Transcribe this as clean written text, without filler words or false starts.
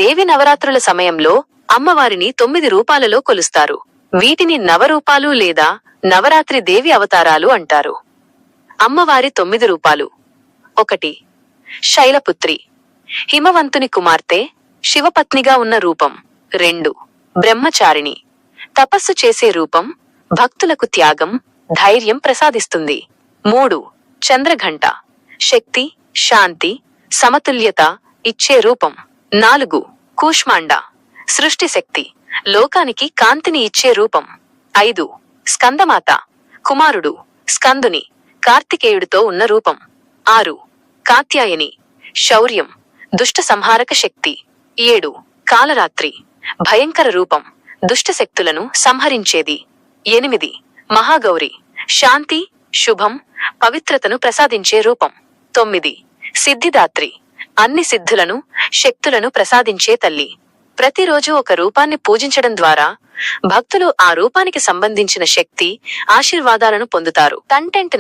దేవి నవరాత్రుల సమయంలో అమ్మవారిని 9 రూపాలలో కొలుస్తారు. వీటిని నవరూపాలు లేదా నవరాత్రి దేవి అవతారాలు అంటారు. అమ్మవారి 9 రూపాలు: 1. శైలపుత్రి, హిమవంతుని కుమార్తె, శివపత్నిగా ఉన్న రూపం. 2. బ్రహ్మచారిణి, తపస్సు చేసే రూపం, భక్తులకు త్యాగం, ధైర్యం ప్రసాదిస్తుంది. 3. చంద్రఘంట, శక్తి, శాంతి, సమతుల్యత ఇచ్చే రూపం. 4. కూష్మాండ, సృష్టి శక్తి, లోకానికి కాంతిని ఇచ్చే రూపం. 5. స్కందమాత, కుమారుడు స్కందుని, కార్తికేయుడితో ఉన్న రూపం. 6. కాత్యాయని, శౌర్యం, దుష్ట సంహారక శక్తి. 7. కాలరాత్రి, భయంకర రూపం, దుష్ట శక్తులను సంహరించేది. 8. మహాగౌరి, శాంతి, శుభం, పవిత్రతను ప్రసాదించే రూపం. 9. సిద్ధిదాత్రి, అన్ని సిద్ధులను, శక్తులను ప్రసాదించే తల్లి. ప్రతిరోజు ఒక రూపాన్ని పూజించడం ద్వారా భక్తులు ఆ రూపానికి సంబంధించిన శక్తి, ఆశీర్వాదాలను పొందుతారు. కంటెంట్